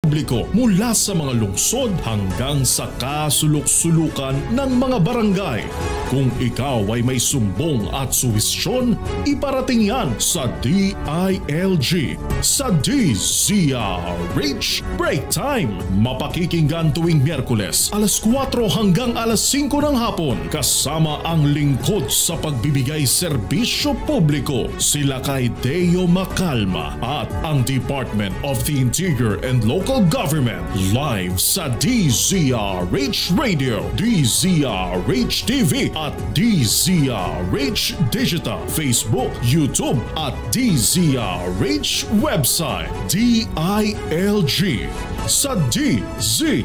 publiko mula sa mga lungsod hanggang sa kasulok-sulukan ng mga barangay. Kung ikaw ay may sumbong at suwisyon, iparating yan sa DILG sa DZRH Break Time. Mapakikinggan tuwing Miyerkules alas 4 hanggang alas 5 ng hapon kasama ang lingkod sa pagbibigay serbisyo publiko, sila kay Deo Macalma at ang Department of the Interior and Local Government, live sa DZRH Radio, DZRH TV at DZRH Digital, Facebook, YouTube at DZRH website. DILG sa DZRH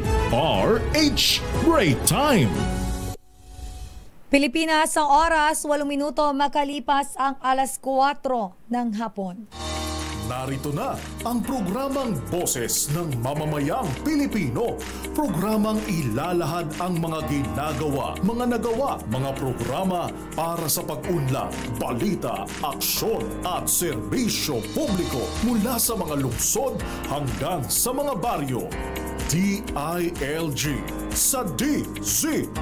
Break Time. Pilipinas, ang oras 8 minuto makalipas ang alas 4 ng hapon. Narito na ang programang Boses ng Mamamayang Pilipino. Programang ilalahad ang mga ginagawa, mga nagawa, mga programa para sa pag-unlad, balita, aksyon at serbisyo publiko mula sa mga lungsod hanggang sa mga baryo. DILG sa DZRH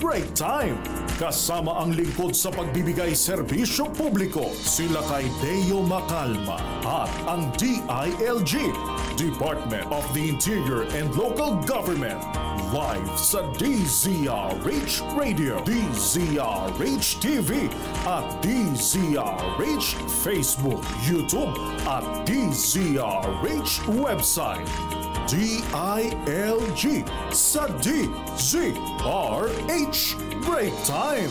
Break Time. Kasama ang lingkod sa pagbibigay serbisyo publiko, sila kay Deo Macalma at ang DILG, Department of the Interior and Local Government, live sa DZRH Radio, DZRH TV at DZRH Facebook, YouTube at DZRH website. DILG sa DZRH Break Time.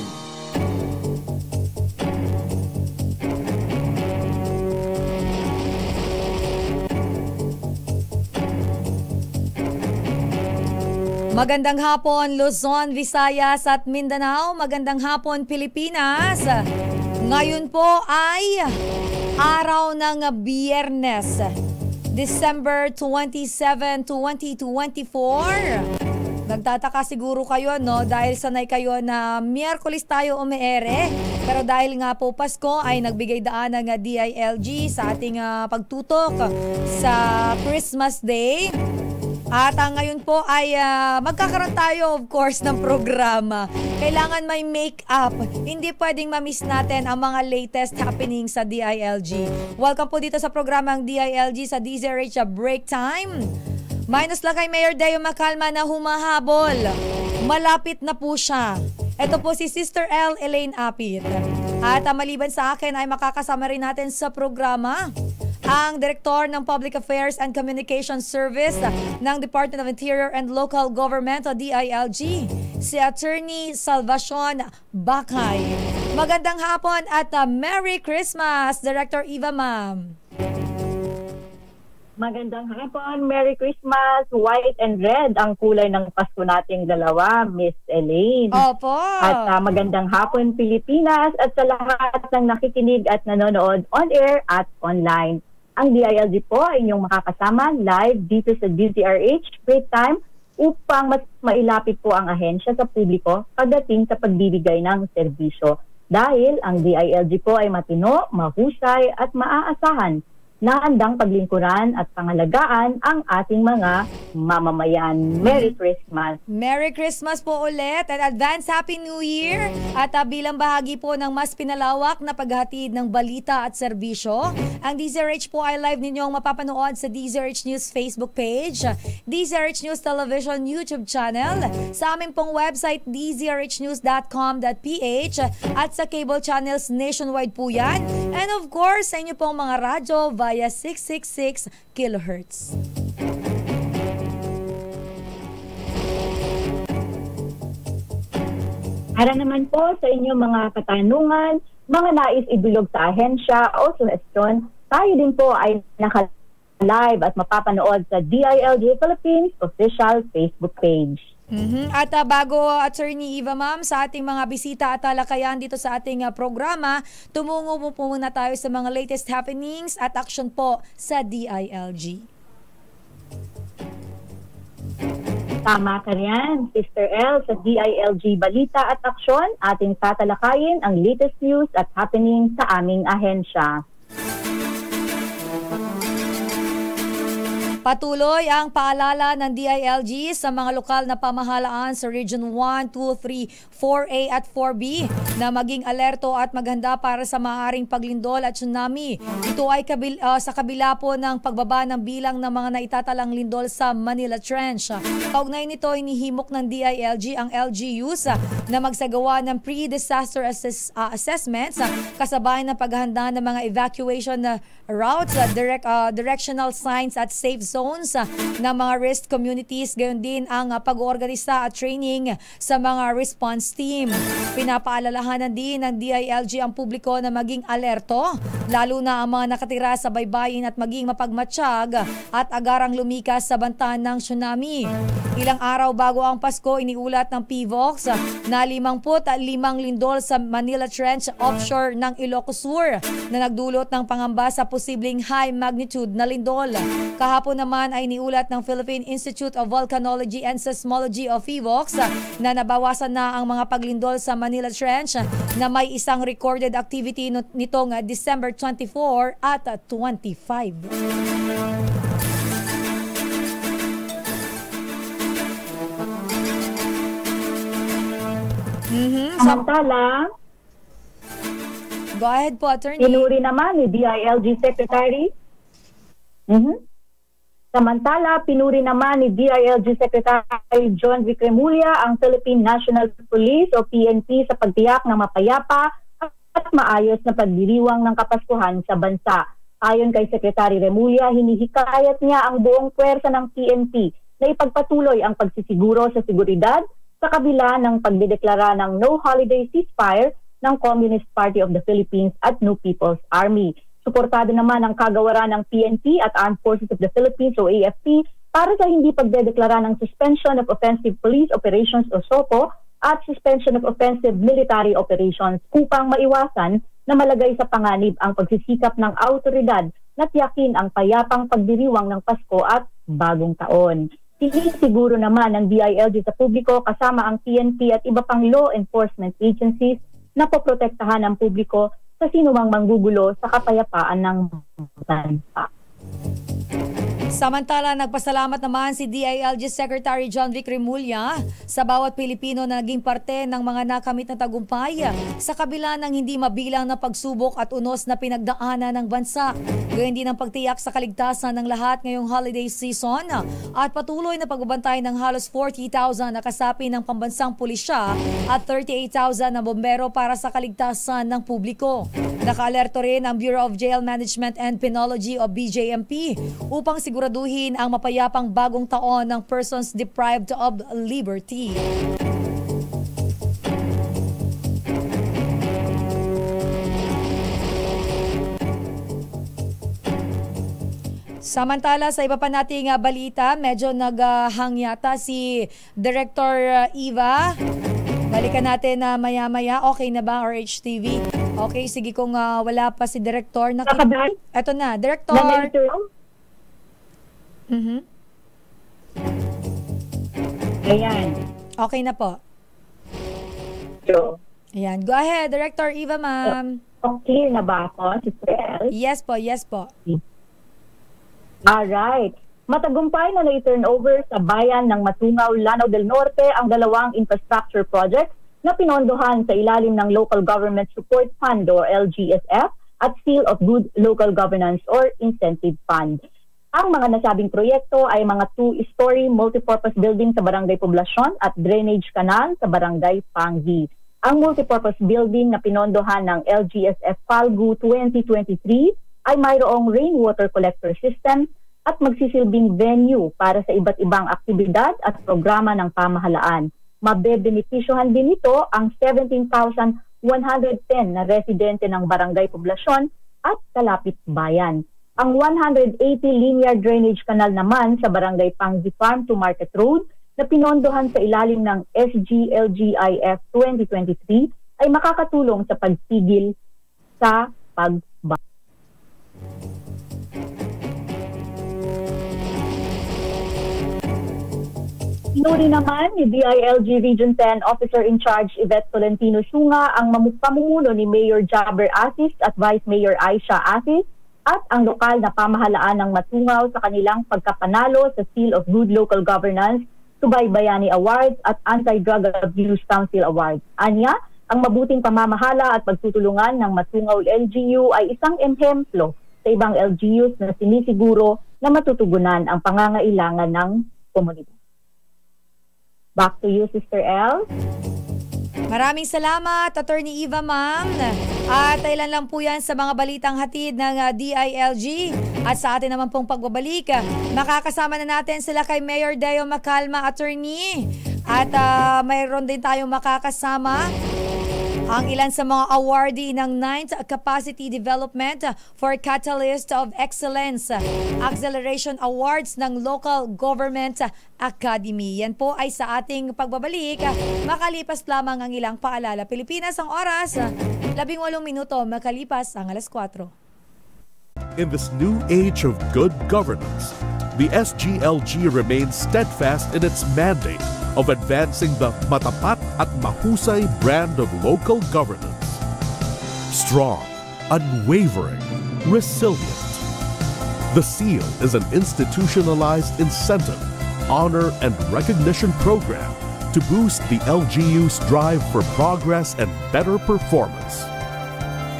Magandang hapon Luzon, Visayas at Mindanao. Magandang hapon Pilipinas. Ngayon po ay araw ng Biyernes, December 27, 2024. Nagtataka siguro kayo, no? Dahil sanay kayo na Miyerkules tayo umeere. Pero dahil nga po Pasko ay nagbigay daan ng DILG sa ating pagtutok sa Christmas Day. At ngayon po ay magkakaroon tayo of course ng programa. Kailangan may make-up. Hindi pwedeng ma-miss natin ang mga latest happening sa DILG. Welcome po dito sa programang DILG sa DZRH Break Time. Minus lang kay Mayor Deo Macalma na humahabol. Malapit na po siya. Ito po si Sister L. Elaine Apit. At maliban sa akin ay makakasama rin natin sa programa ang Direktor ng Public Affairs and Communication Service ng Department of Interior and Local Government o DILG, si Attorney Salvacion Bakay. Magandang hapon at Merry Christmas, Director Eva, ma'am. Magandang hapon, Merry Christmas. White and red ang kulay ng Pasko nating dalawa, Miss Elaine. Opo. At magandang hapon, Pilipinas, at sa lahat ng nakikinig at nanonood on air at online. Ang DILG po ay inyong makakasama live dito sa DZRH Break Time upang mas mailapit po ang ahensya sa publiko pagdating sa pagbibigay ng serbisyo. Dahil ang DILG po ay matino, mahusay at maaasahan na handang paglingkuran at pangalagaan ang ating mga mamamayan. Merry Christmas! Merry Christmas po ulit at advance Happy New Year! At bilang bahagi po ng mas pinalawak na paghatid ng balita at serbisyo, ang DZRH po ay live ninyong mapapanood sa DZRH News Facebook page, DZRH News Television YouTube channel, sa aming pong website dzrhnews.com.ph at sa cable channels nationwide po yan. And of course, sa inyo pong mga radyo via 666 kHz. Para naman po sa inyong mga katanungan, mga nais idulog sa ahensya o suhestyon, tayo din po ay naka-live at mapapanood sa DILG Philippines official Facebook page. At bago, Attorney Eva, ma'am, sa ating mga bisita at talakayan dito sa ating programa, tumungo po muna tayo sa mga latest happenings at action po sa DILG. Tama ka riyan, Sister L. Sa DILG Balita at Aksyon, ating tatalakayin ang latest news at happening sa aming ahensya. Patuloy ang paalala ng DILG sa mga lokal na pamahalaan sa Region 1, 2, 3, 4A at 4B na maging alerto at maghanda para sa maaaring paglindol at tsunami. Ito ay sa kabila po ng pagbaba ng bilang ng mga naitatalang lindol sa Manila Trench. Kaugnay nito, inihimok ng DILG ang LGUs na magsagawa ng pre-disaster assessments kasabay ng paghahanda ng mga evacuation routes, directional signs at safe zones ng mga risk communities, gayon din ang pag-oorganisa at training sa mga response team. Pinapaalalahanan din ng DILG ang publiko na maging alerto, lalo na ang mga nakatira sa baybayin at maging mapagmatsyag at agarang lumikas sa banta ng tsunami. Ilang araw bago ang Pasko, iniulat ng PVOX na 55 lindol sa Manila Trench offshore ng Ilocos Sur na nagdulot ng pangamba sa posibleng high magnitude na lindol. Kahapon naman ay iniulat ng Philippine Institute of Volcanology and Seismology of PVOX na nabawasan na ang mga paglindol sa Manila Trench na may isang recorded activity nitong December 24 at 25. Samantala, go ahead po, Attorney. inuri naman ni DILG Secretary. Samantala, pinuri naman ni DILG Secretary John V. Cremulya ang Philippine National Police o PNP sa pagtiyak ng mapayapa at maayos na pagdiriwang ng Kapaskuhan sa bansa. Ayon kay Secretary Remulla, hinihikayat niya ang buong puwersa ng PNP na ipagpatuloy ang pagsisiguro sa seguridad sa kabila ng pagdedeklara ng no holiday ceasefire ng Communist Party of the Philippines at New People's Army. Suportado naman ang kagawaran ng PNP at Armed Forces of the Philippines o AFP para sa hindi pagdedeklara ng Suspension of Offensive Police Operations o SOPO at Suspension of Offensive Military Operations upang maiwasan na malagay sa panganib ang pagsisikap ng autoridad na tiyakin ang payapang pagdiriwang ng Pasko at Bagong Taon. Sinisiguro naman ng DILG sa publiko kasama ang PNP at iba pang law enforcement agencies na poprotektahan ang publiko sa sinumang manggugulo sa kapayapaan ng bansa. Samantala, nagpasalamat naman si DILG Secretary John V. Cremulya sa bawat Pilipino na naging parte ng mga nakamit na tagumpay sa kabila ng hindi mabilang na pagsubok at unos na pinagdaanan ng bansa. Gayun din ang pagtiyak sa kaligtasan ng lahat ngayong holiday season at patuloy na pagbabantay ng halos 40,000 na kasapi ng pambansang pulisya at 38,000 na bombero para sa kaligtasan ng publiko. Nakaalerto rin ang Bureau of Jail Management and Penology o BJMP upang siguraduhin ang mapayapang bagong taon ng persons deprived of liberty. Samantala, sa iba pa nating balita, medyo naghang yata si Director Eva. Balikan natin na maya-maya. Okay na ba, RHTV? Okay, sige, kung wala pa si Director. Eto na, Director. Ayan. Okay na po. So, Ayan. Go ahead, Director Eva, ma'am. okay na ba ako, Sister El? Yes po, yes po. Alright. Matagumpay na na-turn over sa bayan ng Matungaw, Lanao del Norte ang dalawang infrastructure projects na pinondohan sa ilalim ng Local Government Support Fund o LGSF at Seal of Good Local Governance or Incentive Fund. Ang mga nasabing proyekto ay mga 2-story multipurpose building sa Barangay Poblacion at drainage canal sa Barangay Panggi. Ang multipurpose building na pinondohan ng LGSF Falgu 2023 ay mayroong rainwater collector system at magsisilbing venue para sa iba't ibang aktibidad at programa ng pamahalaan. Mabebenepisyohan din ito ang 17,110 na residente ng Barangay Poblacion at kalapit bayan. Ang 180 linear drainage canal naman sa Barangay Panggi Farm to Market Road na pinondohan sa ilalim ng SGLGIF 2023 ay makakatulong sa pagpigil sa pagbaha. Inuri naman ni DILG Region 10 Officer in Charge Yvette Tolentino Sunga ang pamumuno ni Mayor Jaber Asis at Vice Mayor Aisha Asis at ang lokal na pamahalaan ng matungaw sa kanilang pagkapanalo sa Seal of Good Local Governance, Subaybayani Awards at Anti-Drug Abuse Council Awards. Anya, ang mabuting pamamahala at pagtutulungan ng matungaw LGU ay isang ehemplo sa ibang LGUs na sinisiguro na matutugunan ang pangangailangan ng komunidad. Back to you, Sister Elle. Maraming salamat, Attorney Eva, ma'am. At ilan lang po yan sa mga balitang hatid ng DILG. At sa atin naman pong pagbabalik, makakasama na natin sila kay Mayor Deo Macalma, Attorney. At mayroon din tayong makakasama ang ilan sa mga awardee ng 9th Capacity Development for Catalyst of Excellence Acceleration Awards ng Local Government Academy. Yan po ay sa ating pagbabalik. Makalipas lamang ang ilang paalala. Pilipinas ang oras, 18 minuto makalipas ang 4:00. In this new age of good governance, the SGLG remains steadfast in its mandate of advancing the matapat at mahusay brand of local governance. Strong, unwavering, resilient. The SEAL is an institutionalized incentive, honor, and recognition program to boost the LGU's drive for progress and better performance.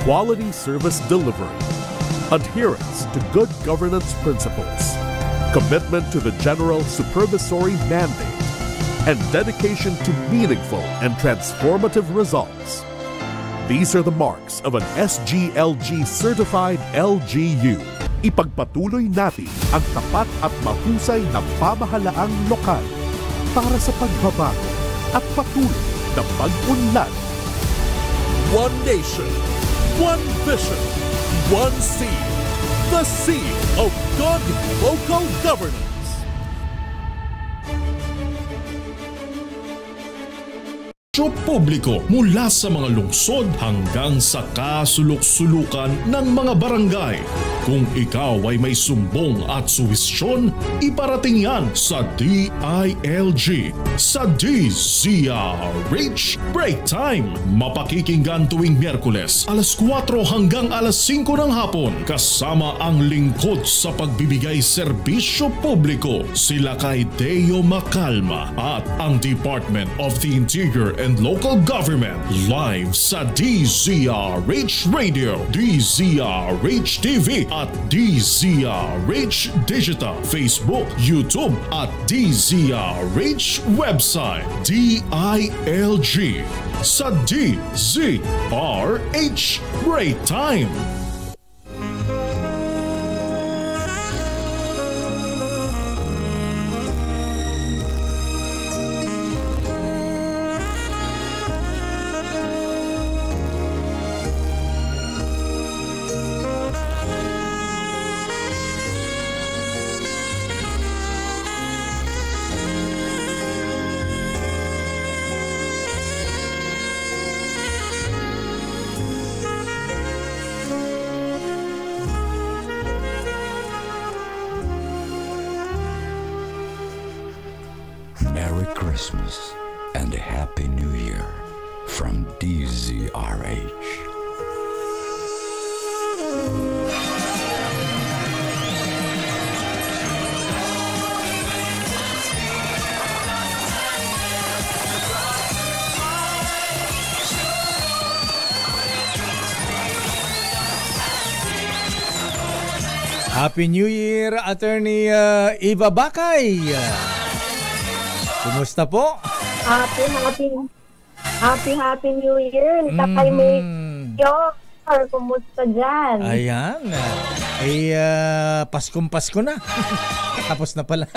Quality service delivery, adherence to good governance principles, commitment to the general supervisory mandate, and dedication to meaningful and transformative results. These are the marks of an SGLG certified LGU. Ipagpatuloy natin ang tapat at mahusay na pamahalaang lokal para sa pagbabago at patuloy na pag-unlad. One nation, one vision, one seal. The seal of good local governance. Publiko mula sa mga lungsod hanggang sa kasulok-sulukan ng mga barangay. Kung ikaw ay may sumbong at suwisyon, iparating yan sa DILG sa DZRH Break Time. Mapakikinggan tuwing Miyerkules 4 hanggang 5 ng hapon kasama ang lingkod sa pagbibigay serbisyo publiko, sila kay Deo Macalma at ang Department of the Interior and Local Government live sa DZRH Radio, DZRH TV at DZRH Digital, Facebook, YouTube at DZRH website. DILG sa DZRH Break Time. Merry Christmas and a Happy New Year from DZRH. Happy New Year, Attorney Eva Bakay. Kumusta po? Happy New Year. Kay Mayor, kumusta dyan? Ayan. Paskong-Pasko na. Tapos na pala.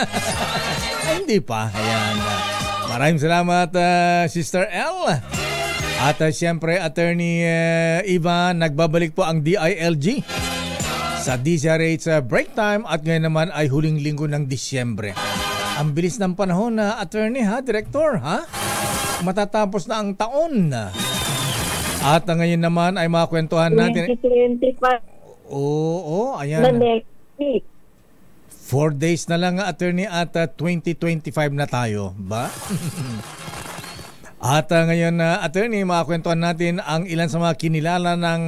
Hindi pa. Ayan. Maraming salamat, Sister L. At siyempre, Attorney Eva, nagbabalik po ang DILG sa DZRH Break Time at ngayon naman ay huling linggo ng Disyembre. Ang bilis ng panahon na attorney director matatapos na ang taon. At ngayon naman ay makakwentuhan natin. 2025. Oo, ayan. The next week. 4 days na lang attorney at 2025 na tayo, ba? At ngayon attorney makakwentuhan natin ang ilan sa mga kinilala ng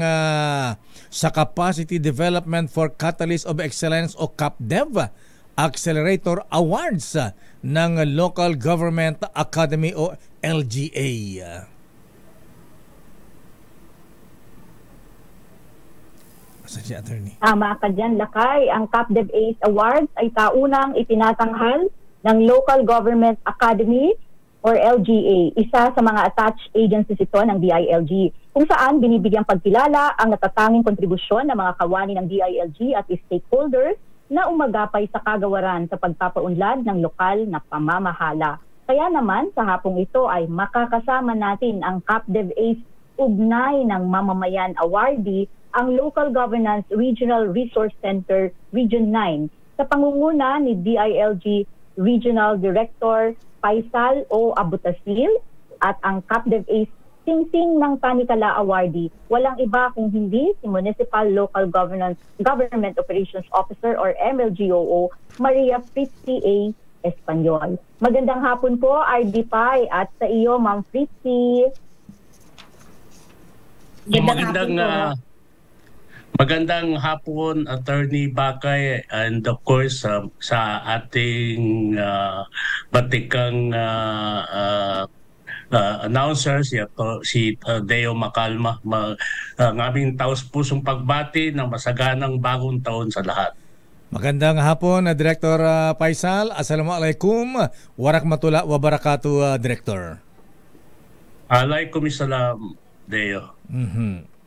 sa Capacity Development for Catalyst of Excellence o CapDev Accelerator Awards ng Local Government Academy o LGA. Si attorney. Tama ka dyan, Lakay. Ang CapDev Ace Awards ay taunang itinatanghal ng Local Government Academy or LGA, isa sa mga attached agencies ito ng DILG, kung saan binibigyang pagkilala ang natatanging kontribusyon ng mga kawani ng DILG at stakeholders na umagapay sa kagawaran sa pagpapaunlad ng lokal na pamamahala. Kaya naman sa hapong ito ay makakasama natin ang CapDev Ace ugnay ng mamamayan awardee ang Local Governance Regional Resource Center Region 9 sa pangunguna ni DILG Regional Director Faisal O. Abutasil at ang CapDev Ace Singsing ng Panikala Awardee. Walang iba kung hindi si Municipal Local Government Operations Officer or MLGOO Maria Fritzi A. Espanyol. Magandang hapon po, RD Pai, at sa iyo, Ma'am Fritzi. Magandang hapon, Attorney Bakay, and of course sa ating batikang announcer, si Deo Macalma. Ang aming taos-pusong pagbati ng masaganang bagong taon sa lahat. Magandang hapon, Director Faisal. Assalamualaikum. Warakmatullah wabarakatuh, Director. Alaikumussalam, Deo.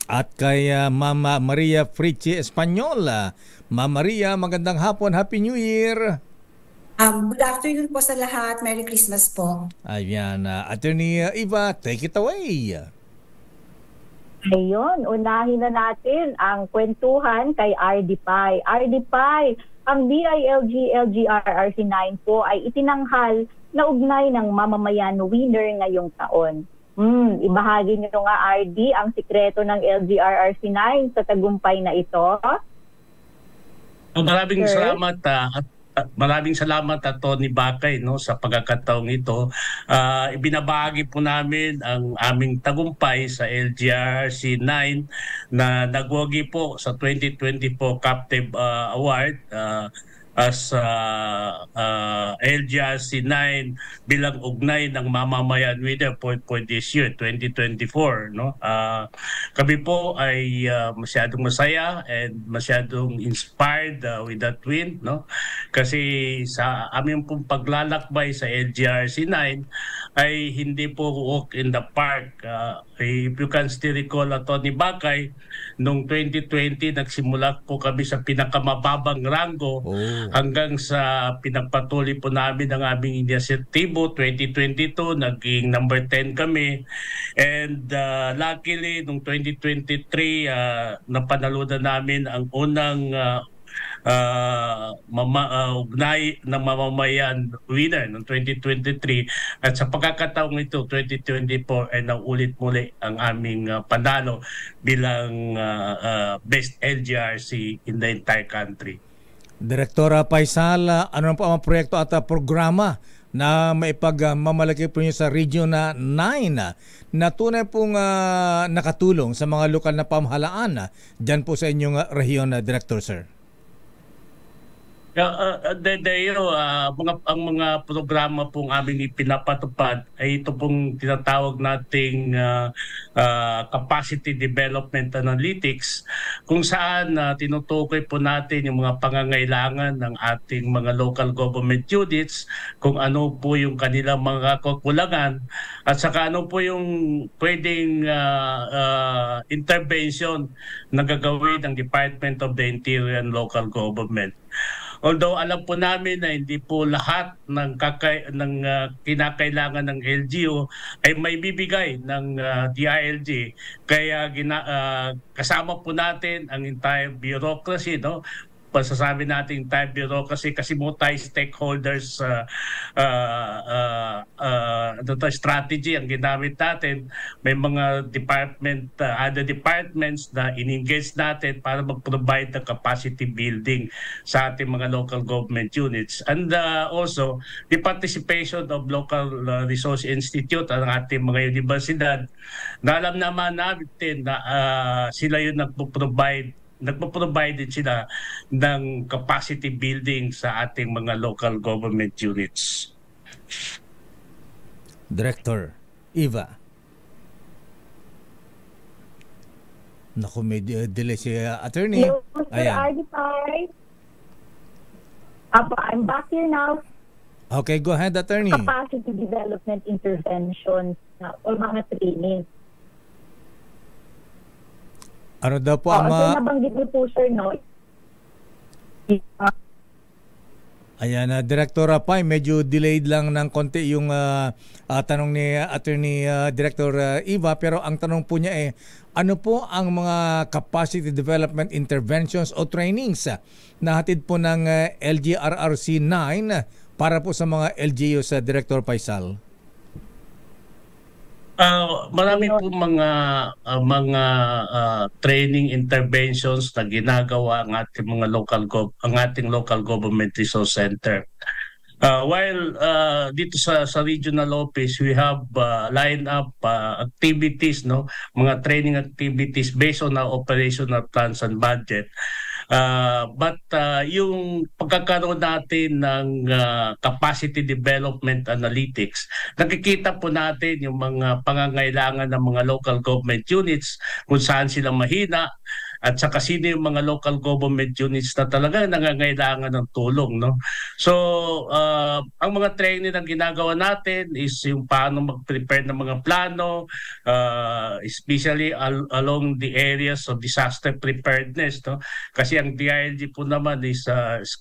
At kay Mama Maria Fritzi Espanyol. Mama Maria, magandang hapon. Happy New Year. Good afternoon po sa lahat. Merry Christmas po. Ayan. Attorney Eva, take it away. Ayun, unahin na natin ang kwentuhan kay RD Pai. RD Pai, ang DILG LGRRC 9 po ay itinanghal na ugnay ng mamamayan winner ngayong taon. Ibahagi niyo nga, RD, ang sikreto ng LGRRC 9 sa tagumpay na ito. Maraming salamat Tony Bakay, no, sa pagkakataong ito. Ibinabahagi po namin ang aming tagumpay sa LGRRC 9 na nagwagi po sa 2024 CapDev Award as LGRC 9 bilang ugnay ng mamamayan winner for this year 2024, no. Kami po ay masyadong masaya and masyadong inspired with that win, no, kasi sa aming pong paglalakbay sa LGRC 9 ay hindi po walk in the park. If you can still recall, Tony Bakay, noong 2020 nagsimula po kami sa pinakamababang rango hanggang sa pinagpatuloy po namin ang aming inisyatibo. 2022 naging number 10 kami, and luckily noong 2023 napanalunan namin ang unang ugnay ng mamamayan winner ng 2023, at sa pagkakataong ito 2024 ay naulit muli ang aming panalo bilang best LGRC in the entire country. Direktora Faisal, ano po ang proyekto at programa na maipagmamalaki po niyo sa Region 9 na tunay pong nakatulong sa mga lokal na pamahalaan dyan po sa inyong rehiyon, Director, sir? Ang mga programa pong aming ipinapatupad ay ito pong tinatawag nating Capacity Development Analytics, kung saan tinutukoy po natin yung mga pangangailangan ng ating mga local government units, kung ano po yung kanilang mga kakulangan, at saka ano po yung pwedeng intervention na gagawin ng Department of the Interior and Local Government. Although alam po namin na hindi po lahat ng kinakailangan ng LGU ay may bibigay ng DILG, kaya kasama po natin ang entire bureaucracy, no, pasasabi natin bureaucracy kasi multi-stakeholders strategy ang ginamit natin. May mga other departments na in-engage natin para mag-provide ng capacity building sa ating mga local government units. And also, the participation of local resource institute ang ating mga universidad na alam naman natin na sila yung nagpo-provide din sila ng capacity building sa ating mga local government units. Director Eva. Naku, may delay si attorney. Hello, Mr. Ardipay. I'm back here now. Okay, go ahead, attorney. Capacity development interventions or mga training. Ano daw po ang nabanggit niyo po, sir, no? Ayan, Director Pai, medyo delayed lang ng konti yung tanong ni Attorney Director Eva, pero ang tanong po niya ano po ang mga capacity development interventions o trainings na hatid po ng LGRRC 9 para po sa mga LGUs, Director Paisal? Marami po mga training interventions na ginagawa ang ating mga local government resource center. While dito sa regional office, we have lined up activities, mga training activities based on our operational plans and budget. But yung pagkakaroon natin ng capacity development analytics, nakikita po natin yung mga pangangailangan ng mga local government units, kung saan sila mahina, at saka sino yung mga local government units na talaga nangangailangan ng tulong. So, ang mga training na ginagawa natin is yung paano mag-prepare ng mga plano, especially along the areas of disaster preparedness. Kasi ang DILG po naman is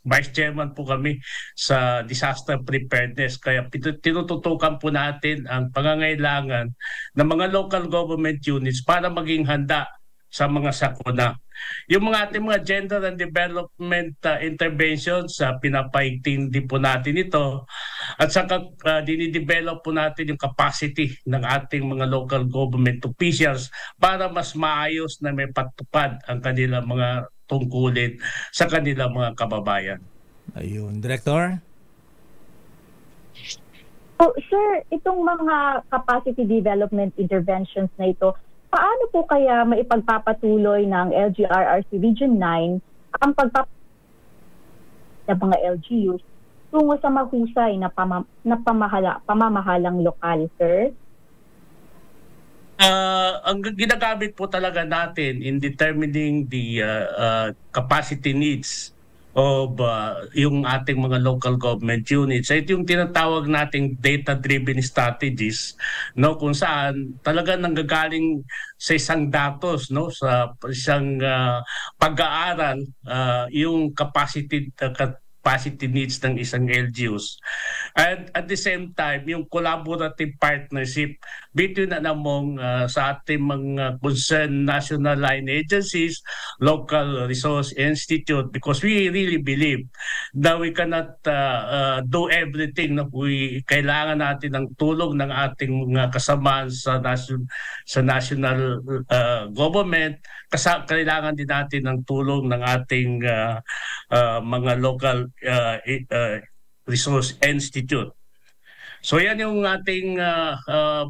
vice chairman po kami sa disaster preparedness. Kaya tinututukan po natin ang pangangailangan ng mga local government units para maging handa sa mga sakuna. Yung mga ating mga gender and development interventions, pinapaigting din po natin ito. At saka dinidevelop po natin yung capacity ng ating mga local government officials para mas maayos na may patupad ang kanilang mga tungkulin sa kanilang mga kababayan. Ayun, Director? So, sir, itong mga capacity development interventions na ito, paano po kaya maipagpapatuloy ng LGRRC Region 9 ang ng mga LGUs tungo sa mahusay na pamamahalang lokal, sir? Ang ginagamit po talaga natin in determining the capacity needs of yung ating mga local government units. Ito yung tinatawag nating data-driven strategies, kung saan talaga nanggagaling sa isang datos, sa isang pag-aaral yung capacity needs ng isang LGUs. And at the same time, yung collaborative partnership between sa ating mga concerned national line agencies, local resource institute, because we really believe that we cannot do everything. Kailangan natin ng tulong ng ating mga kasamaan sa national government. Kailangan din natin ng tulong ng ating mga local resource institute. So yan yung ating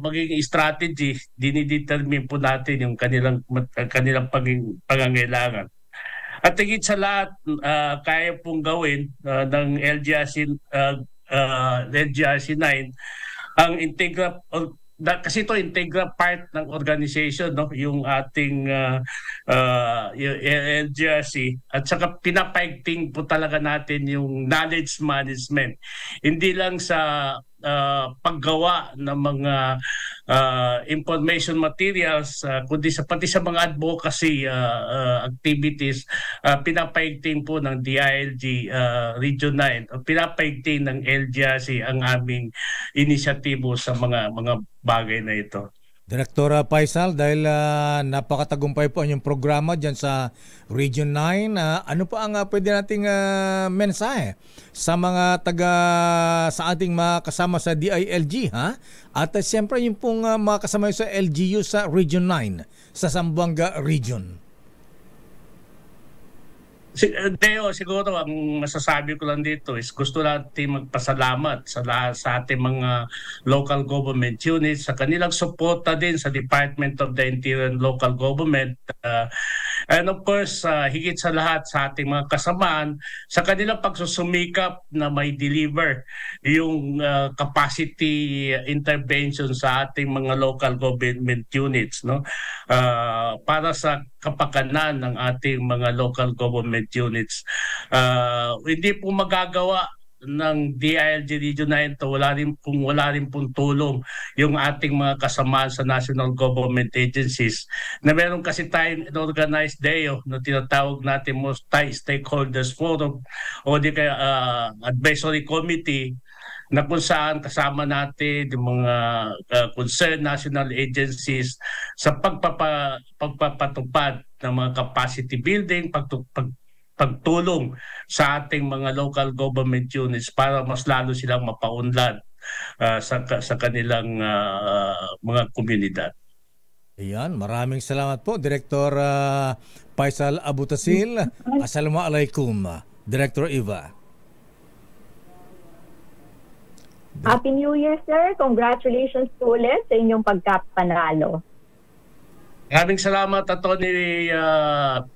magiging strategy. Dinidetermine po natin yung kanilang pangangailangan. At higit sa lahat, kaya pong gawin ng LGRC 9 ang kasi ito integral part ng organization, yung ating yung LGRC, at saka pinapaigting po talaga natin yung knowledge management, hindi lang sa paggawa ng mga information materials, kundi pati sa mga advocacy activities. Pinapaigting po ng DILG Region 9 o pinapaigting ng LGRC ang aming inisyatibo sa mga bagay na ito. Direktora Faisal, dahil napakatagumpay po ang inyong programa dyan sa Region 9, ano pa ang pwede nating mensahe sa mga sa ating mga kasama sa DILG, ha? At siyempre yung pong mga kasama sa LGU sa Region 9, sa Zamboanga Region. Deo, siguro ang masasabi ko lang dito is gusto natin magpasalamat sa ating mga local government units, sa kanilang suporta din sa Department of the Interior and Local Government. And of course, higit sa lahat sa ating mga kasamaan, sa kanilang pagsusumikap na may deliver yung capacity intervention sa ating mga local government units, no? Para sa kapakanan ng ating mga local government units. Hindi po magagawa ng DILG Region 9 to wala rin pong tulong yung ating mga kasamaan sa national government agencies na meron kasi tayong organized DEO na tinatawag natin most stakeholders forum o di kaya advisory committee na kung saan kasama natin yung mga concerned national agencies sa pagpapatupad ng mga capacity building, pagtulong sa ating mga local government units para mas lalo silang mapaunlad sa kanilang mga komunidad. Ayan, maraming salamat po, Director Faisal Abutasil. Assalamualaikum, Director Eva. Happy New Year, sir. Congratulations po ulit sa inyong pagkapanalo. Maraming salamat, Atty.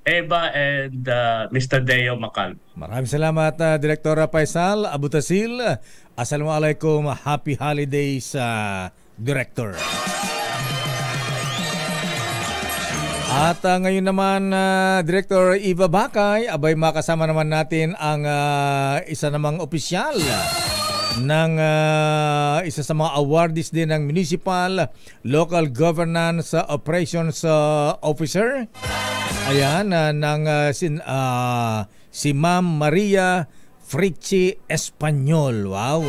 Eva and Mr. Deo Macal. Maraming salamat, Director Faisal Abutasil. Assalamualaikum. Happy holidays, Director. At ngayon naman, Director Eva Bakay, abay makasama naman natin ang isa namang opisyal ng isa sa mga awardees din ng Municipal Local Governance Operations Officer. Ayan, si Ma'am Maria Frichi Espanyol. Wow.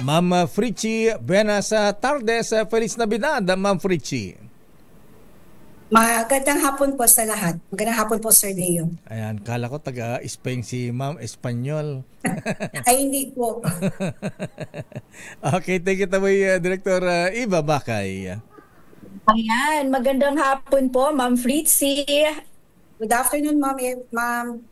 Ma'am Frichi, buenas tardes. Feliz Navidad, Ma'am Frichi. Magandang hapon po sa lahat. Magandang hapon po, Sir Deo. Ayan, kala ko taga-Spain si Ma'am Espanyol. Ay, hindi po. Okay, take it away, Director Eva Bakay. Ayan, magandang hapon po, Ma'am Fritzy. Good afternoon, Ma'am.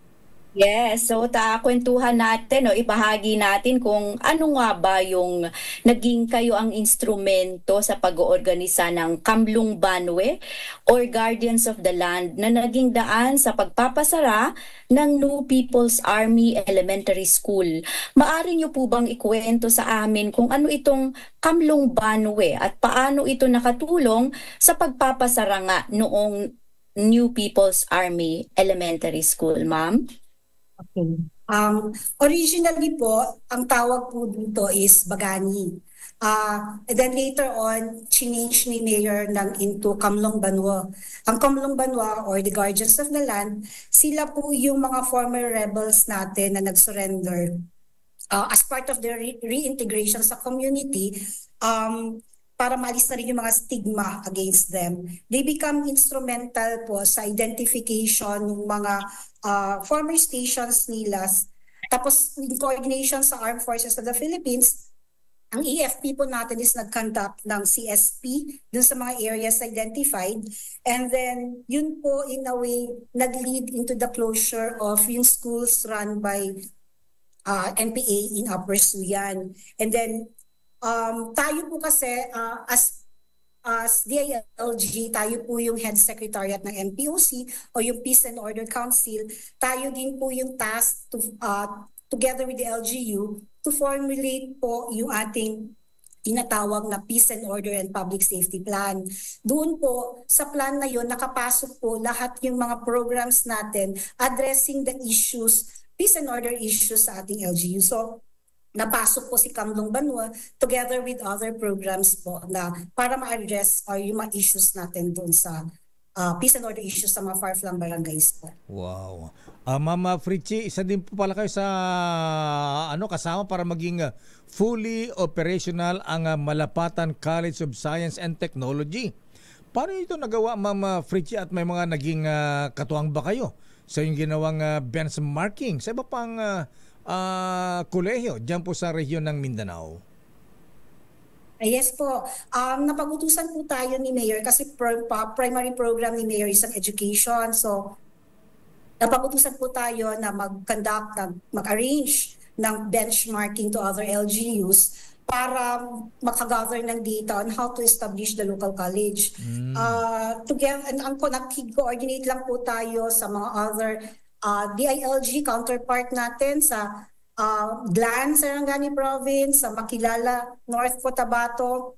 Yes, so kwentuhan natin o ibahagi natin kung ano nga ba yung naging kayo ang instrumento sa pag-oorganisa ng Kamlung Banwe or Guardians of the Land na naging daan sa pagpapasara ng New People's Army Elementary School. Maaari niyo po bang ikwento sa amin kung ano itong Kamlung Banwe at paano ito nakatulong sa pagpapasara nga noong New People's Army Elementary School, ma'am? Okay. Originally po, ang tawag po dito is Bagani. And then later on, change ni Mayor into Kamlung Banwa. Ang Kamlung Banwa or the Guardians of the Land, sila po yung mga former rebels natin na nag-surrender as part of their reintegration sa community, para maalis na rin yung mga stigma against them. They become instrumental po sa identification ng mga former stations nila. Tapos in coordination sa Armed Forces of the Philippines, ang EFP po natin is nag-conduct ng CSP dun sa mga areas identified. And then yun po in a way nag-lead into the closure of yung schools run by NPA in Upper Suyan. And then tayo po kasi as DILG, tayo po yung head secretariat ng MPOC o yung Peace and Order Council. Tayo din po yung task to, together with the LGU to formulate po yung ating tinatawag na Peace and Order and Public Safety Plan. Doon po, sa plan na yun, nakapasok po lahat yung mga programs natin addressing the issues, peace and order issues sa ating LGU. So, napasok po si Kamlung Banwa together with other programs po na para ma-address yung mga issues natin doon sa peace and order issues sa mga far-flung barangays po. Wow. Mama Fritchie, isa din po pala kayo sa kasama para maging fully operational ang Malapatan College of Science and Technology. Paano ito nagawa, Mama Fritchie, at may mga naging katuwang ba kayo sa yung ginawang benchmarking sa iba pang kolehiyo dyan po sa rehiyon ng Mindanao? Yes po. Napag-utusan po tayo ni Mayor kasi primary program ni Mayor is ang education. So, napag-utusan po tayo na mag-arrange ng benchmarking to other LGUs para makagather ng data on how to establish the local college. Together, nag-coordinate lang po tayo sa mga other DILG counterpart natin sa Glan, Sarangani Province, sa Makilala, North Cotabato,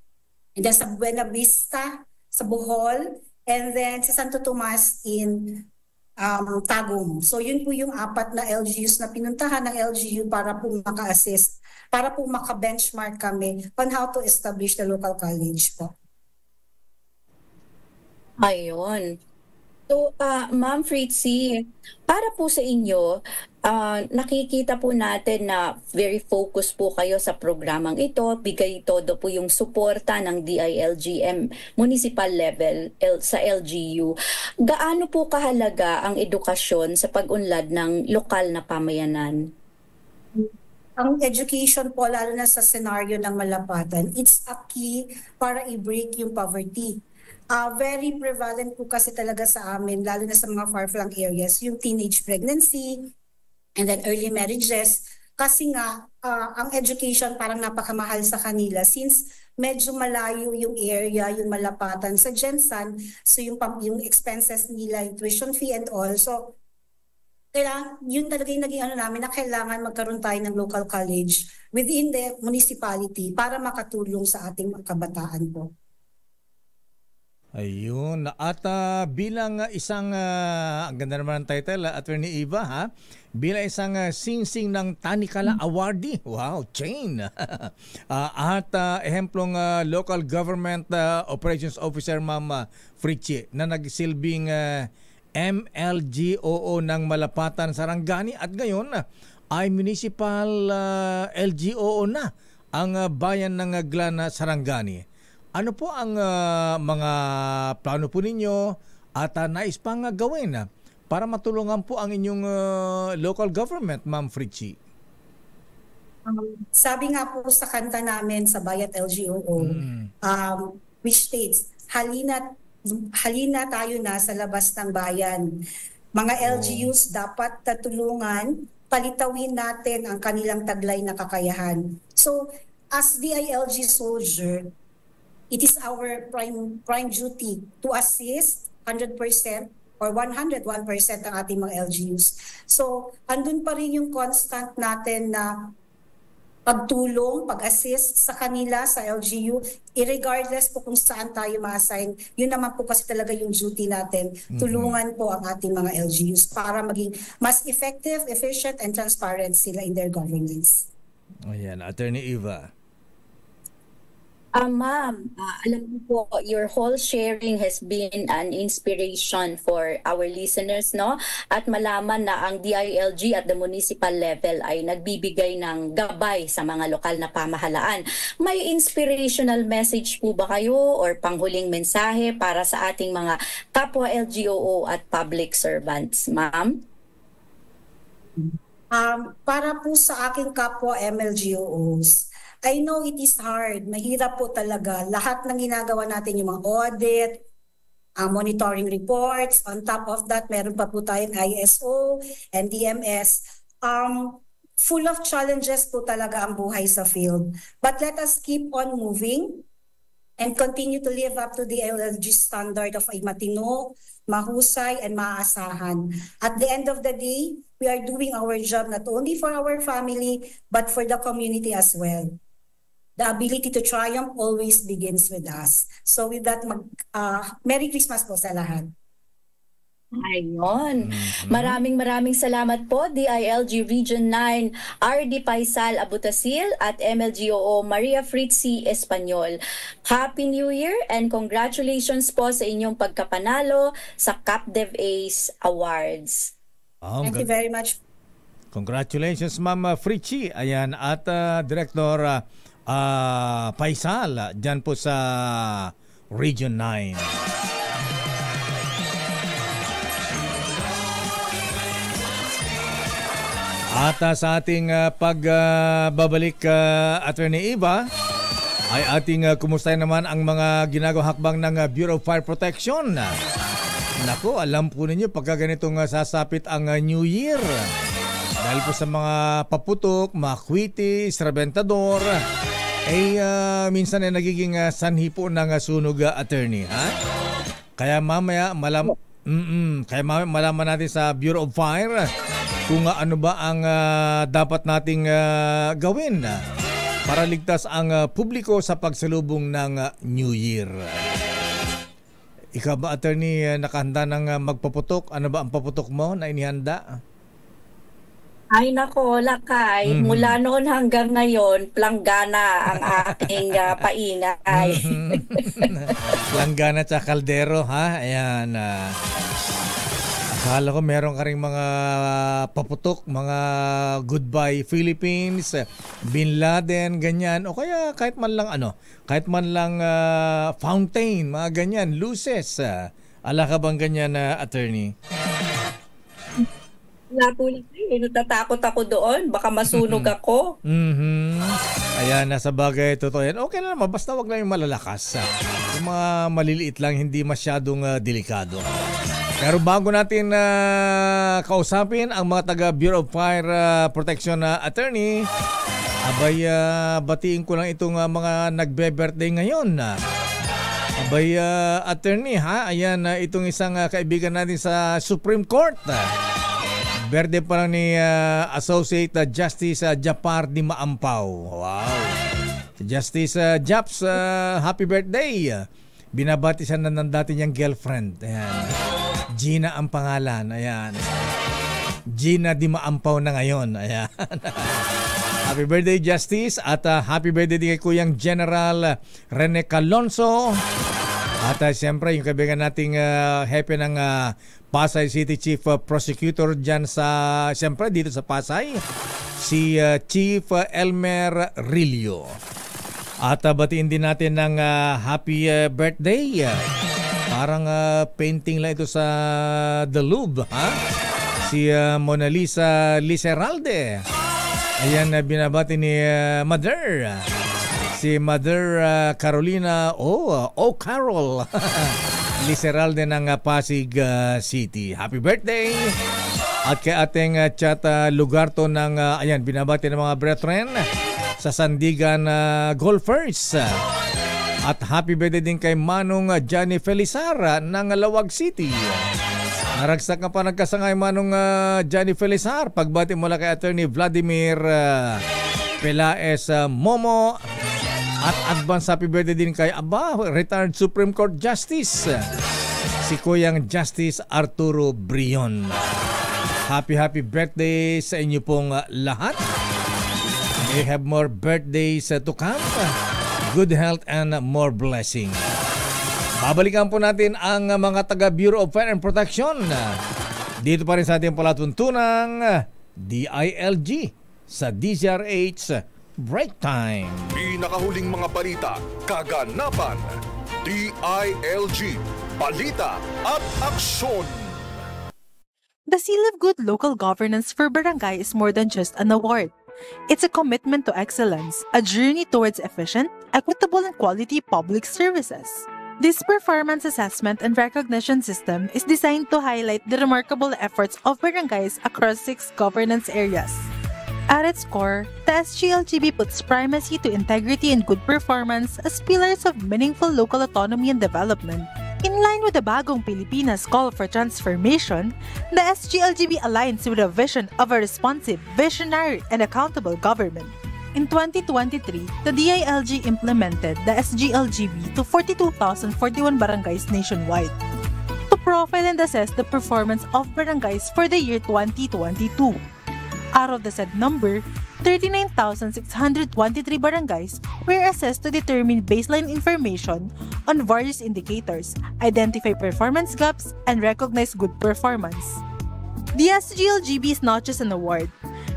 and then sa Buena Vista, sa Bohol, and then sa Santo Tomas in Tagum. So yun po yung 4 na LGUs na pinuntahan ng LGU para po maka-assist, para po maka-benchmark kami on how to establish the local college po. Ayun. So, Ma'am Fritzy, para po sa inyo, nakikita po natin na very focused po kayo sa programang ito. Bigay todo po yung suporta ng DILGM municipal level sa LGU. Gaano po kahalaga ang edukasyon sa pag-unlad ng lokal na pamayanan? Ang education po, lalo na sa senaryo ng Malapatan, it's a key para i-break yung poverty. Very prevalent po kasi talaga sa amin, lalo na sa mga far-flung areas, yung teenage pregnancy and then early marriages. Kasi nga, ang education parang napakamahal sa kanila since medyo malayo yung area, yung Malapatan sa Gensan. So yung expenses nila, yung tuition fee and all. So yun talaga yung naging namin na kailangan magkaroon tayo ng local college within the municipality para makatulong sa ating mga kabataan po. Ayun. At bilang isang, ang ganda naman ng title, Attorney Eva, ha? Bilang isang singsing ng Tanikala Awardee. Wow, chain. At ehemplong local government operations officer, Ma'am Fritchie, na nagsilbing MLGOO ng Malapatan, Sarangani, at ngayon ay municipal LGOO na ang bayan ng Glan, Sarangani. Ano po ang mga plano po ninyo at nais pang gawin para matulungan po ang inyong local government, Ma'am Fritchie? Sabi nga po sa kanta namin sa Bayat LGOO, which states, halina tayo na sa labas ng bayan. Mga LGUs dapat tatulungan, palitawin natin ang kanilang taglay na kakayahan. So, as DILG soldier, it is our prime duty to assist 100% or 101% ang ating mga LGUs. So, andun pa rin yung constant natin na pagtulong, pag-assist sa kanila, sa LGU, irregardless po kung saan tayo ma-assign. Yun naman po kasi talaga yung duty natin. Tulungan po ang ating mga LGUs para maging mas effective, efficient, and transparent sila in their governance. Ayan, Attorney Eva. Ma'am, alam ko po, your whole sharing has been an inspiration for our listeners, no? At malaman na ang DILG at the municipal level ay nagbibigay ng gabay sa mga lokal na pamahalaan. May inspirational message po ba kayo or panghuling mensahe para sa ating mga kapwa LGOO at public servants, ma'am? Para po sa aking kapwa MLGOOs, I know it is hard. Mahirap po talaga. Lahat ng ginagawa natin, yung mga audit, monitoring reports. On top of that, meron pa po tayong ISO and DMS. Full of challenges po talaga ang buhay sa field. But let us keep on moving and continue to live up to the LLG standard of ay matino, mahusay, and maaasahan. At the end of the day, we are doing our job not only for our family, but for the community as well. The ability to triumph always begins with us. So with that, Merry Christmas po sa lahat. Ayun. Maraming salamat po DILG Region 9 RD Paisal Abutasil at MLGOO Maria Fritzi Espanyol. Happy New Year and congratulations po sa inyong pagkapanalo sa CapDev Ace Awards. Thank you very much. Congratulations, Ma'am Fritzi. Ayan, at Director Paisal dyan po sa Region 9. At sa ating pagbabalik, Attorney Eva, ay ating kumustahin naman ang mga ginagawa hakbang ng Bureau of Fire Protection. Naku, alam po ninyo pagka ganitong sasapit ang New Year. Dahil po sa mga paputok, mga kwitis, rabentador, ay minsan ay nagiging sanhi po ng sunog, Attorney. Ha? Kaya mamaya malaman natin sa Bureau of Fire kung ano ba ang dapat nating gawin para ligtas ang publiko sa pagsalubong ng New Year. Ikaw ba, Attorney, nakahanda ng magpaputok? Ano ba ang paputok mo na inihanda? Ay nako, Lakay. Mula noon hanggang ngayon, planggana ang aking paingay. Planggana at kaldero, ha? Ayan. Akala ko meron ka rin mga paputok, mga Goodbye Philippines, Bin Laden, ganyan. O kaya kahit man lang fountain, mga ganyan, luces. Ala ka bang ganyan, Attorney? Natuloy natatakot ako doon. Baka masunog ako. Ayan, nasa bagay, totoo yan. Okay na naman, basta wag lang yung malalakas. Yung mga maliliit lang, hindi masyadong delikado. Pero bago natin kausapin ang mga taga Bureau of Fire Protection Attorney, abay batiin ko lang itong mga nagbe-birthday ngayon. Abay Attorney, ha? Ayan, itong isang kaibigan natin sa Supreme Court. Birthday pa lang ni Associate Justice Japar Di Maampaw. Wow. Justice Japs, happy birthday. Binabati siya ng dati niyang girlfriend. Ayan. Gina ang pangalan. Ayan. Gina Di Maampaw na ngayon. Ayan. Happy birthday, Justice. At happy birthday din kay Kuyang General Rene Calonso. At siyempre, yung kaibigan nating hepe ng Pasay City Chief Prosecutor dyan sa, siyempre, dito sa Pasay, si Chief Elmer Rillo. At batiin din natin ng happy birthday. Parang painting lang ito sa The Louvre, ha? Si Mona Lisa Liseralde. Ayan, binabati ni Mother. Si Mother Carolina Carol Liseralde ng Pasig City. Happy birthday! At kay ating chat Lugarto ng, ayan, binabati ng mga brethren sa Sandigan Golfers. At happy birthday din kay Manong Johnny Felizar ng Lawag City. Naragsak ka pa nagkasangay Manong Johnny Felizar. Pagbati mula kay Attorney Vladimir Pelaez Momo. At advance happy birthday din kay retired Supreme Court Justice, si Kuyang Justice Arturo Brion. Happy birthday sa inyo pong lahat. May have more birthdays to come. Good health and more blessing. Babalikan po natin ang mga taga Bureau of Fire and Protection. Dito pa rin sa ating palatuntunang DILG sa DZRH Break Time. Pinakahuling mga balita, kaganapan, DILG, balita at aksyon. The Seal of Good Local Governance for Barangay is more than just an award. It's a commitment to excellence, a journey towards efficient, equitable, and quality public services. This performance assessment and recognition system is designed to highlight the remarkable efforts of barangays across 6 governance areas. At its core, the SGLGB puts primacy to integrity and good performance as pillars of meaningful local autonomy and development. In line with the Bagong Pilipinas call for transformation, the SGLGB aligns with a vision of a responsive, visionary, and accountable government. In 2023, the DILG implemented the SGLGB to 42,041 barangays nationwide. To profile and assess the performance of barangays for the year 2022. Out of the said number, 39,623 barangays were assessed to determine baseline information on various indicators, identify performance gaps, and recognize good performance. The SGLGB is not just an award.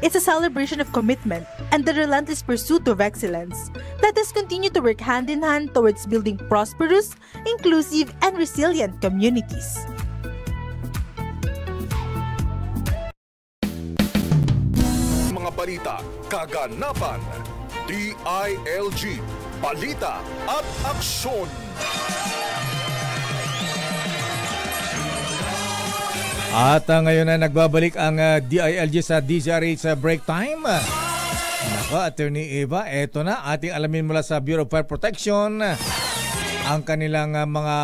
It's a celebration of commitment and the relentless pursuit of excellence. Let us continue to work hand in hand towards building prosperous, inclusive, and resilient communities. Mga balita, kaganapan, DILG, balita at aksyon. At ngayon na nagbabalik ang DILG sa DZRH break time. Nako, Attorney Eva, eto na ating alamin mula sa Bureau of Fire Protection ang kanilang mga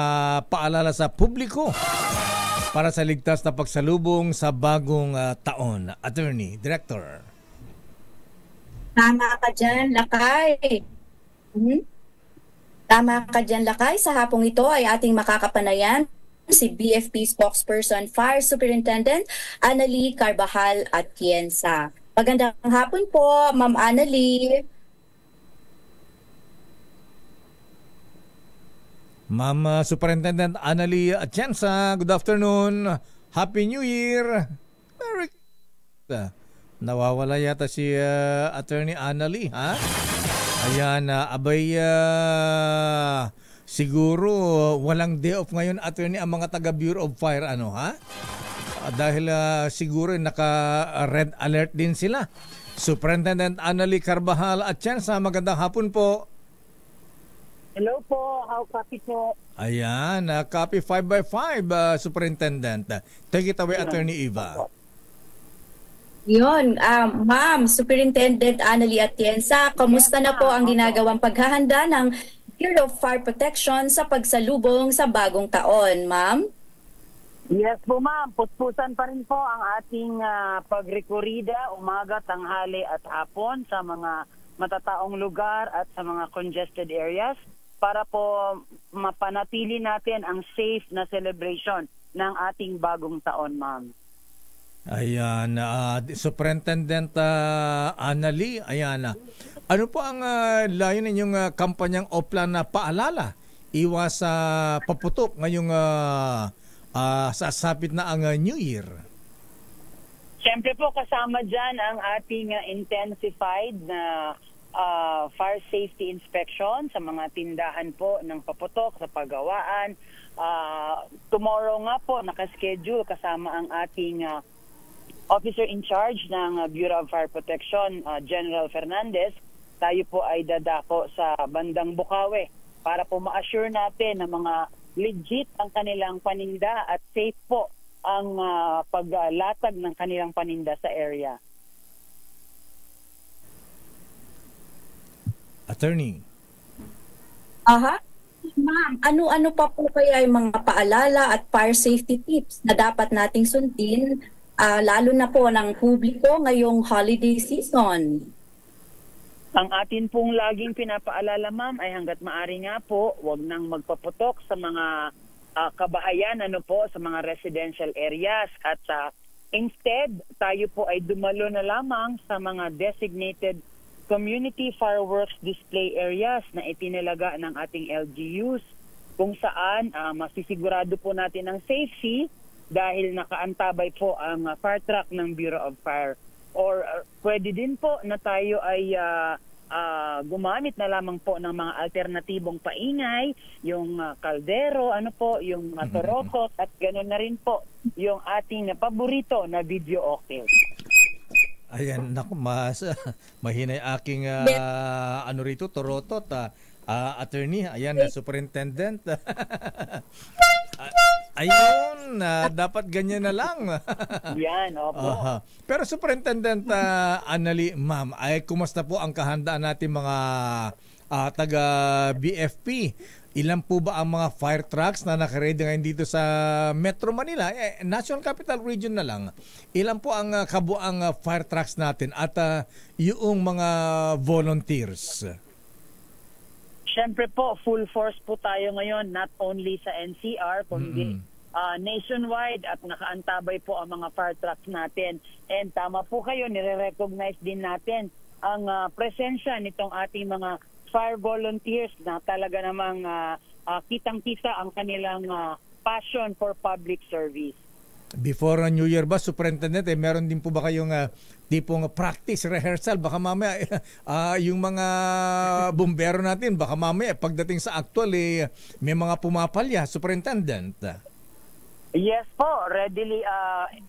paalala sa publiko para sa ligtas na pagsalubong sa bagong taon. Attorney, Director. Tama ka dyan, Lakay. Tama ka dyan, Lakay. Sa hapong ito ay ating makakapanayan si BFP Spokesperson Fire Superintendent Annalie Carbajal Atienza. Magandang hapon po, Ma'am Annalie. Ma'am Superintendent Annalie Atienza, good afternoon. Happy New Year. Merry Christmas. Nawawala yata si Attorney Annalie, ha? Ayan, siguro walang day off ngayon, Attorney, ang mga taga Bureau of Fire, ha? Dahil siguro naka-red alert din sila. Superintendent Annalie Carbajal Atienza, magandang hapon po. Hello po, how copy po? Ayan, copy 5x5, Superintendent. Take it away, Attorney Eva. Yun, Ma'am Superintendent Annalie Atienza, kamusta na po ang ginagawang paghahanda ng Bureau of Fire Protection sa pagsalubong sa bagong taon, Ma'am? Yes po, Ma'am. Puspusan pa rin po ang ating pagrekorida umaga, tanghali at hapon sa mga matataong lugar at sa mga congested areas para po mapanatili natin ang safe na celebration ng ating bagong taon, Ma'am. Ayan, Superintendent Annalie, ayan. Ano po ang layo ninyong kampanyang o plan na paalala? Iwas sa paputok ngayong sasapit na ang New Year. Siyempre po kasama dyan ang ating intensified na fire safety inspection sa mga tindahan po ng paputok sa paggawaan. Tomorrow nga po nakaschedule kasama ang ating Officer in charge ng Bureau of Fire Protection, General Fernandez. Tayo po ay dadako sa bandang Bukawi para po ma-assure natin na mga legit ang kanilang paninda at safe po ang paglatag ng kanilang paninda sa area. Attorney. Aha. Ma'am, ano-ano pa po kaya yung mga paalala at fire safety tips na dapat nating sundin lalo na po ng publiko ngayong holiday season? Ang atin pong laging pinapaalala, Ma'am, ay hanggat maaari nga po, wag nang magpaputok sa mga kabahayan, sa mga residential areas. At instead, tayo po ay dumalo na lamang sa mga designated community fireworks display areas na itinalaga ng ating LGUs, kung saan masisigurado po natin ang safety dahil nakaantabay po ang fire truck ng Bureau of Fire. Or pwede din po na tayo ay gumamit na lamang po ng mga alternatibong paingay, yung kaldero, yung torokot, at ganoon na rin po yung ating paborito na video octave. Ayan, naku, mahina yung aking torotot, attorney, ayan, superintendent. Ayun, dapat ganyan na lang. Yan, opo. Pero Superintendent Annalie, ma'am, ay kumusta po ang kahandaan natin mga taga BFP? Ilan po ba ang mga fire trucks na nakaready ngayon dito sa Metro Manila? National Capital Region na lang. Ilan po ang kabuang fire trucks natin at yung mga volunteers? Siyempre po, full force po tayo ngayon, not only sa NCR, kundi nationwide at nakaantabay po ang mga fire trucks natin. And tama po kayo, nire-recognize din natin ang presensya nitong ating mga fire volunteers na talaga namang kitang-kita ang kanilang passion for public service. Before New Year ba, Superintendent, meron din po ba kayong tipong practice, rehearsal? Baka mamaya yung mga bumbero natin, baka mamaya pagdating sa actual, may mga pumapalya, Superintendent. Yes po, readily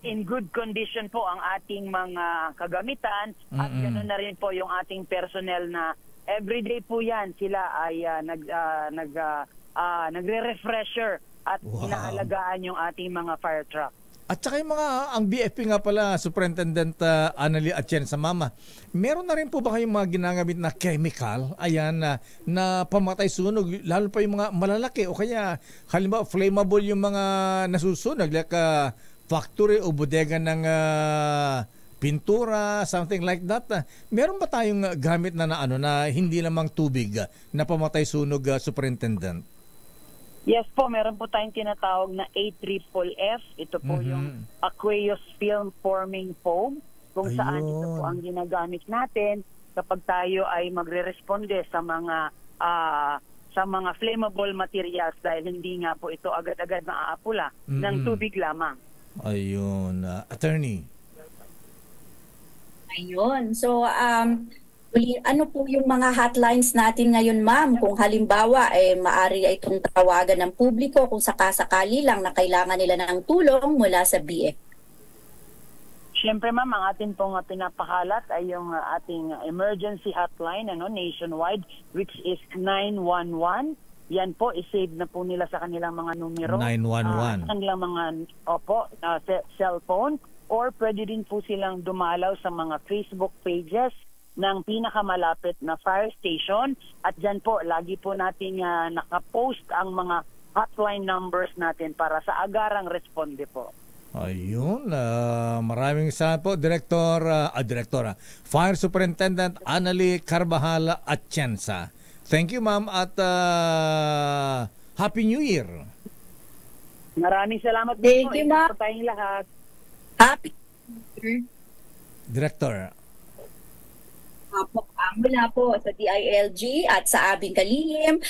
in good condition po ang ating mga kagamitan at ganoon na rin po yung ating personnel na everyday po yan sila ay nagre-refresher at inaalagaan yung ating mga fire truck. At saka yung ang BFP nga pala, Superintendent Annalie Atienza, Mama, meron na rin po ba kayong mga ginagamit na chemical, ayan, na pamatay sunog, lalo pa yung mga malalaki o kaya halimbawa flammable yung mga nasusunog, like factory o bodega ng pintura, something like that. Meron ba tayong gamit na hindi lamang tubig na pamatay sunog, Superintendent? Yes po, meron po tayong tinatawag na AFFF. Ito po yung aqueous film forming foam, kung saan ito po ang ginagamit natin kapag tayo ay magre-responde sa mga flammable materials dahil hindi nga po ito agad-agad maaapula ng tubig lamang. Ayun, Attorney. Ayun. So, ano po yung mga hotlines natin ngayon, ma'am? Kung halimbawa, maaari itong tawagan ng publiko kung sakasakali lang na kailangan nila ng tulong mula sa BF. Siyempre, ma'am, ang atin pong pinapakalat ay yung ating emergency hotline nationwide, which is 911. Yan po, isave na po nila sa kanilang mga numero. 911. Kanilang mga cellphone. Or pwede din po silang dumalaw sa mga Facebook pages ng pinakamalapit na fire station at dyan po lagi po nating nakapost ang mga hotline numbers natin para sa agarang responde po. Ayun, maraming salamat po Direktora Fire Superintendent Annalie Carbajal Atienza. Thank you, ma'am, at Happy New Year. Maraming salamat po. Thank you, ma'am. Ito tayong lahat. Happy Director. Mula po sa DILG at sa aming kalihim,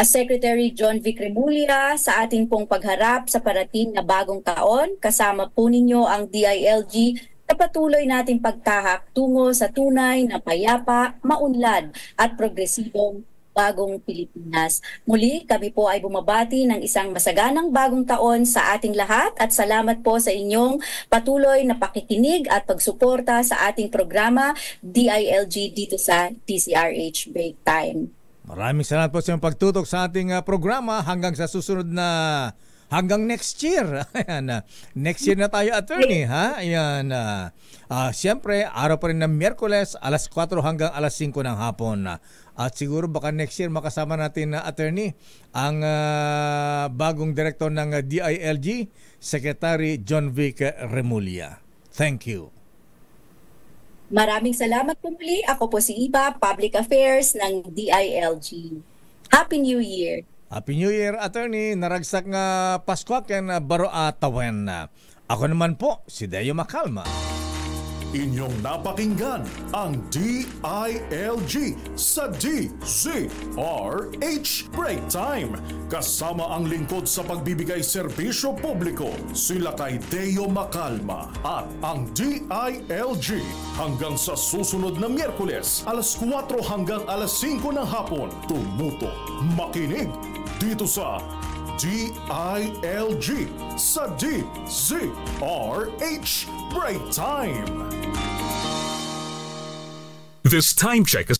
Secretary John Vic Remulla, sa ating pong pagharap sa parating na bagong taon, kasama po ninyo ang DILG sa patuloy nating pagtahak tungo sa tunay na payapa, maunlad at progresibong bagong Pilipinas. Muli, kami po ay bumabati ng isang masaganang bagong taon sa ating lahat at salamat po sa inyong patuloy na pakikinig at pagsuporta sa ating programa DILG dito sa DZRH Break Time. Maraming salamat po sa inyong pagtutok sa ating programa hanggang sa susunod na hanggang next year. Ayan, next year na tayo, Attorney, ha? Ayan, siyempre, araw pa rin ng Miyerkules, alas 4 hanggang alas 5 ng hapon. At siguro baka next year makasama natin na Attorney ang bagong direktor ng DILG, Secretary John Vic Remulla. Thank you. Maraming salamat po muli. Ako po si Iba, Public Affairs ng DILG. Happy New Year! Happy New Year, Attorney. Naragsak nga Pasko ken baro atawen. Ako naman po, si Deo Macalma. Inyong napakinggan ang DILG sa DZRH Break Time. Kasama ang lingkod sa pagbibigay serbisyo publiko, sila kay Deo Macalma at ang DILG. Hanggang sa susunod na Miyerkules, alas 4 hanggang alas 5 ng hapon. Tumutok, makinig dito sa DILG sa DZRH Break Time. This time check is